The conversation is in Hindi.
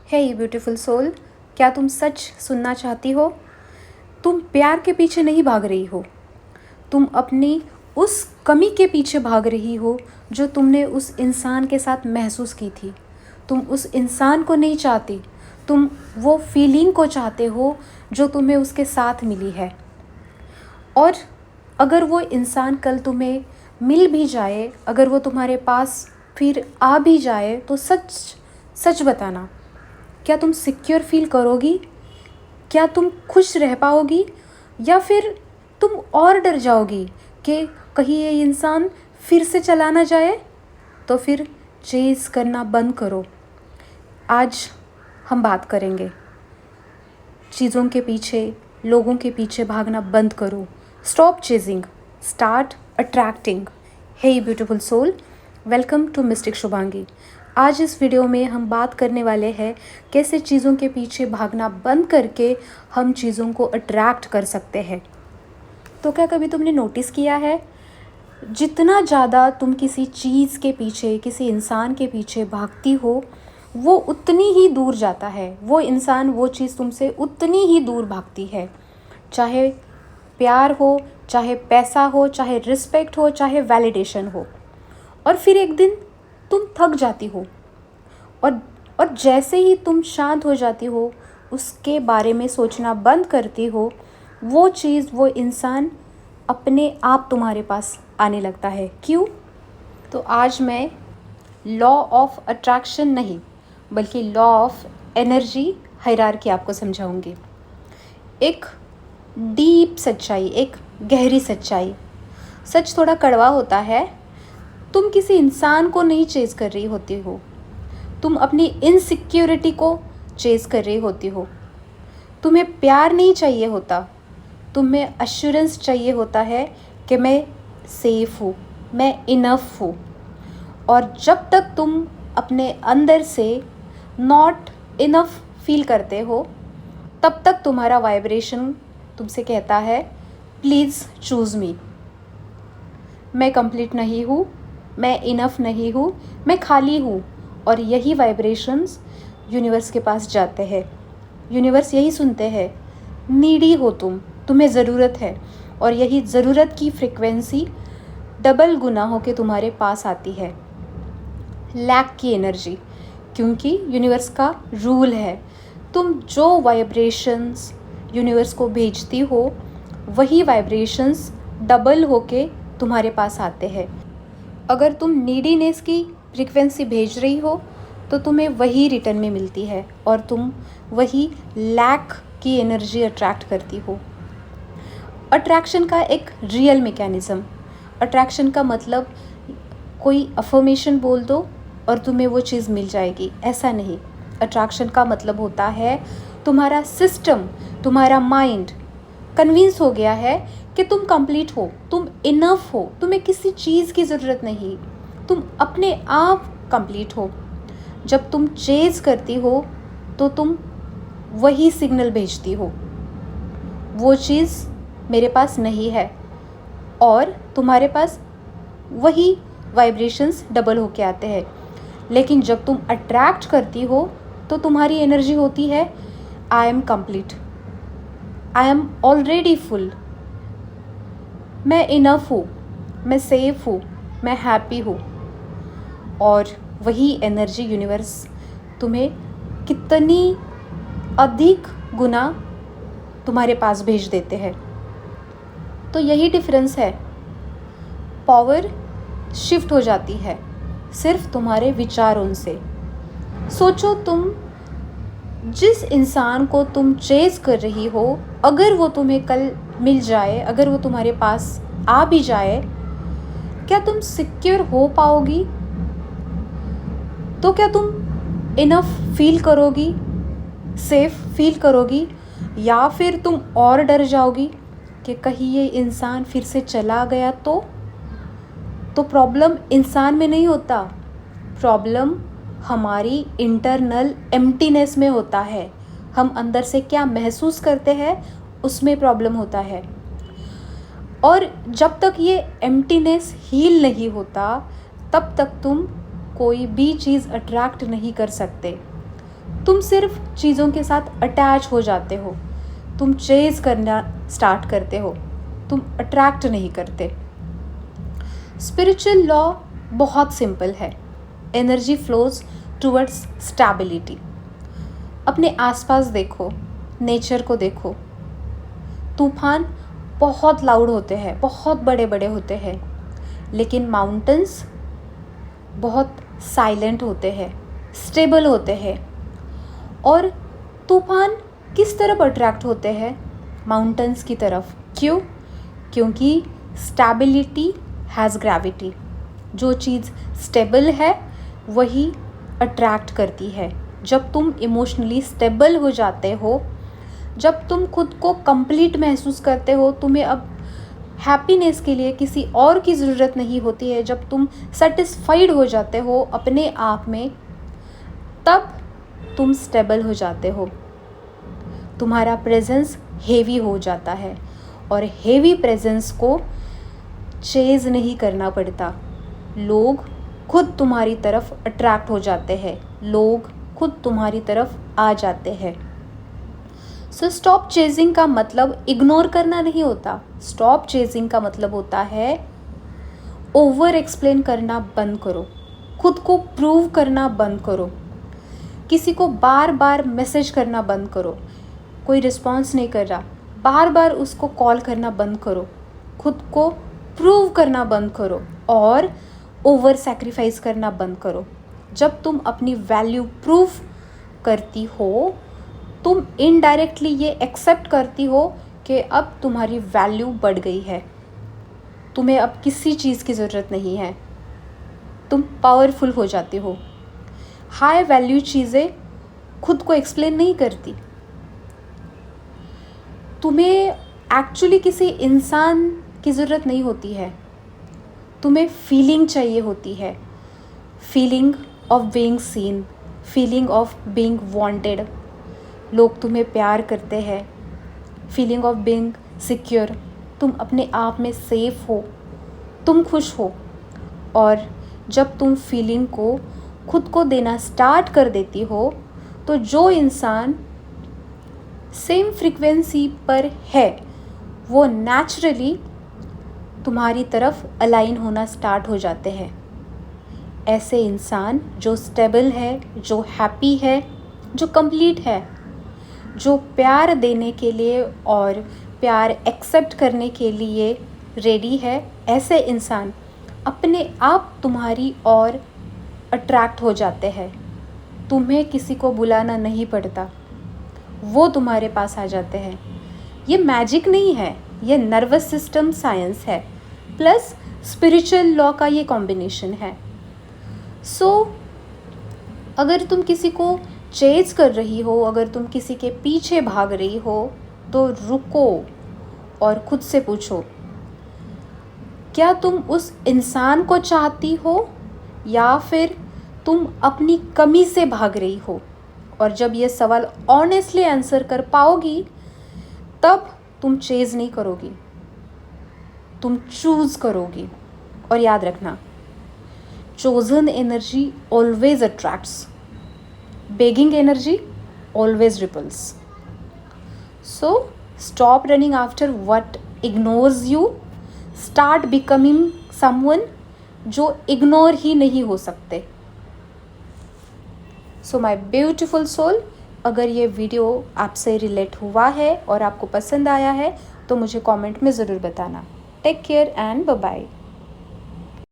हे ब्यूटीफुल सोल, क्या तुम सच सुनना चाहती हो? तुम प्यार के पीछे नहीं भाग रही हो। तुम अपनी उस कमी के पीछे भाग रही हो जो तुमने उस इंसान के साथ महसूस की थी। तुम उस इंसान को नहीं चाहती, तुम वो फीलिंग को चाहते हो जो तुम्हें उसके साथ मिली है। और अगर वो इंसान कल तुम्हें मिल भी जाए, अगर वो तुम्हारे पास फिर आ भी जाए, तो सच सच बताना, क्या तुम सिक्योर फील करोगी? क्या तुम खुश रह पाओगी? या फिर तुम और डर जाओगी कि कहीं ये इंसान फिर से चला ना जाए? तो फिर चेज़ करना बंद करो। आज हम बात करेंगे, चीज़ों के पीछे, लोगों के पीछे भागना बंद करो। Stop chasing, start attracting. Hey beautiful soul, welcome to mystic Shubhangi. आज इस वीडियो में हम बात करने वाले हैं कैसे चीज़ों के पीछे भागना बंद करके हम चीज़ों को अट्रैक्ट कर सकते हैं। तो क्या कभी तुमने नोटिस किया है, जितना ज़्यादा तुम किसी चीज़ के पीछे, किसी इंसान के पीछे भागती हो, वो उतनी ही दूर जाता है। वो इंसान, वो चीज़ तुमसे उतनी ही दूर भागती है। चाहे प्यार हो, चाहे पैसा हो, चाहे रिस्पेक्ट हो, चाहे वैलिडेशन हो। और फिर एक दिन तुम थक जाती हो और जैसे ही तुम शांत हो जाती हो, उसके बारे में सोचना बंद करती हो, वो चीज़, वो इंसान अपने आप तुम्हारे पास आने लगता है। क्यों? तो आज मैं लॉ ऑफ अट्रैक्शन नहीं, बल्कि लॉ ऑफ एनर्जी हायरार्की आपको समझाऊंगी। एक डीप सच्चाई, एक गहरी सच्चाई। सच थोड़ा कड़वा होता है। तुम किसी इंसान को नहीं चेज़ कर रही होती हो, तुम अपनी इनसिक्योरिटी को चेज़ कर रही होती हो। तुम्हें प्यार नहीं चाहिए होता, तुम्हें अश्योरेंस चाहिए होता है कि मैं सेफ़ हूँ, मैं इनफ हूँ। और जब तक तुम अपने अंदर से नॉट इनफ फील करते हो, तब तक तुम्हारा वाइब्रेशन तुमसे कहता है, प्लीज़ चूज़ मी। मैं कंप्लीट नहीं हूँ, मैं इनफ नहीं हूँ, मैं खाली हूँ। और यही वाइब्रेशंस यूनिवर्स के पास जाते हैं। यूनिवर्स यही सुनते हैं, नीडी हो तुम, तुम्हें ज़रूरत है। और यही ज़रूरत की फ्रिक्वेंसी डबल गुना होके तुम्हारे पास आती है, लैक की एनर्जी। क्योंकि यूनिवर्स का रूल है, तुम जो वाइब्रेशंस यूनिवर्स को भेजती हो, वही वाइब्रेशंस डबल होके तुम्हारे पास आते हैं। अगर तुम नीडीनेस की फ्रीक्वेंसी भेज रही हो, तो तुम्हें वही रिटर्न में मिलती है और तुम वही लैक की एनर्जी अट्रैक्ट करती हो। अट्रैक्शन का एक रियल मैकेनिज़्म। अट्रैक्शन का मतलब कोई अफर्मेशन बोल दो और तुम्हें वो चीज़ मिल जाएगी, ऐसा नहीं। अट्रैक्शन का मतलब होता है तुम्हारा सिस्टम, तुम्हारा माइंड कन्विंस हो गया है कि तुम कंप्लीट हो, तुम इनफ हो, तुम्हें किसी चीज़ की ज़रूरत नहीं, तुम अपने आप कंप्लीट हो। जब तुम चेज़ करती हो तो तुम वही सिग्नल भेजती हो, वो चीज़ मेरे पास नहीं है, और तुम्हारे पास वही वाइब्रेशंस डबल होके आते हैं। लेकिन जब तुम अट्रैक्ट करती हो तो तुम्हारी एनर्जी होती है, I am complete, I am already full, मैं इनफ हूँ, मैं सेफ हूँ, मैं हैप्पी हूँ। और वही एनर्जी यूनिवर्स तुम्हें कितनी अधिक गुना तुम्हारे पास भेज देते हैं। तो यही डिफरेंस है। पावर शिफ्ट हो जाती है सिर्फ तुम्हारे विचारों से। सोचो, तुम जिस इंसान को तुम चेज़ कर रही हो, अगर वो तुम्हें कल मिल जाए, अगर वो तुम्हारे पास आ भी जाए, क्या तुम सिक्योर हो पाओगी? तो क्या तुम इनफ फील करोगी, सेफ फील करोगी, या फिर तुम और डर जाओगी कि कहीं ये इंसान फिर से चला गया तो प्रॉब्लम इंसान में नहीं होता, प्रॉब्लम हमारी इंटरनल एम्प्टीनेस में होता है। हम अंदर से क्या महसूस करते हैं, उसमें प्रॉब्लम होता है। और जब तक ये एम्प्टीनेस हील नहीं होता, तब तक तुम कोई भी चीज़ अट्रैक्ट नहीं कर सकते। तुम सिर्फ चीज़ों के साथ अटैच हो जाते हो, तुम चेज़ करना स्टार्ट करते हो, तुम अट्रैक्ट नहीं करते। स्पिरिचुअल लॉ बहुत सिंपल है। Energy flows towards stability. अपने आसपास देखो, नेचर को देखो। तूफान बहुत लाउड होते हैं, बहुत बड़े बड़े होते हैं, लेकिन माउंटेन्स बहुत साइलेंट होते हैं, स्टेबल होते हैं। और तूफान किस तरफ अट्रैक्ट होते हैं? माउंटेन्स की तरफ। क्यों? क्योंकि स्टेबिलिटी हैज़ ग्रेविटी। जो चीज़ स्टेबल है वही अट्रैक्ट करती है। जब तुम इमोशनली स्टेबल हो जाते हो, जब तुम खुद को कंप्लीट महसूस करते हो, तुम्हें अब हैप्पीनेस के लिए किसी और की ज़रूरत नहीं होती है, जब तुम सेटिस्फाइड हो जाते हो अपने आप में, तब तुम स्टेबल हो जाते हो। तुम्हारा प्रेजेंस हेवी हो जाता है और हेवी प्रेजेंस को चेज़ नहीं करना पड़ता। लोग खुद तुम्हारी तरफ अट्रैक्ट हो जाते हैं, लोग खुद तुम्हारी तरफ आ जाते हैं। सो स्टॉप चेजिंग का मतलब इग्नोर करना नहीं होता। स्टॉप चेजिंग का मतलब होता है ओवर एक्सप्लेन करना बंद करो, खुद को प्रूव करना बंद करो, किसी को बार बार मैसेज करना बंद करो। कोई रिस्पॉन्स नहीं कर रहा, बार बार उसको कॉल करना बंद करो, खुद को प्रूव करना बंद करो और ओवर सैक्रिफाइस करना बंद करो। जब तुम अपनी वैल्यू प्रूव करती हो, तुम इनडायरेक्टली ये एक्सेप्ट करती हो कि अब तुम्हारी वैल्यू बढ़ गई है, तुम्हें अब किसी चीज़ की ज़रूरत नहीं है, तुम पावरफुल हो जाती हो। हाई वैल्यू चीज़ें खुद को एक्सप्लेन नहीं करती। तुम्हें एक्चुअली किसी इंसान की ज़रूरत नहीं होती है, तुम्हें फीलिंग चाहिए होती है। Feeling of being seen, feeling of being wanted. लोग तुम्हें प्यार करते हैं। फीलिंग ऑफ बीइंग सिक्योर, तुम अपने आप में सेफ हो, तुम खुश हो। और जब तुम फीलिंग को खुद को देना स्टार्ट कर देती हो, तो जो इंसान सेम फ्रीक्वेंसी पर है वो नेचुरली तुम्हारी तरफ अलाइन होना स्टार्ट हो जाते हैं। ऐसे इंसान जो स्टेबल है, जो हैप्पी है, जो कंप्लीट है, जो प्यार देने के लिए और प्यार एक्सेप्ट करने के लिए रेडी है, ऐसे इंसान अपने आप तुम्हारी ओर अट्रैक्ट हो जाते हैं। तुम्हें किसी को बुलाना नहीं पड़ता, वो तुम्हारे पास आ जाते हैं। ये मैजिक नहीं है, ये नर्वस सिस्टम साइंस है प्लस स्पिरिचुअल लॉ का ये कॉम्बिनेशन है। सो अगर तुम किसी को चेज कर रही हो, अगर तुम किसी के पीछे भाग रही हो, तो रुको और खुद से पूछो, क्या तुम उस इंसान को चाहती हो या फिर तुम अपनी कमी से भाग रही हो? और जब ये सवाल ऑनेस्टली आंसर कर पाओगी, तब तुम चेज नहीं करोगी, तुम चूज करोगी। और याद रखना, chosen energy always attracts, begging energy always repels. So stop running after what ignores you. Start becoming someone जो इग्नोर ही नहीं हो सकते। So my beautiful soul, अगर ये वीडियो आपसे रिलेट हुआ है और आपको पसंद आया है तो मुझे कमेंट में ज़रूर बताना। Take care and bye bye.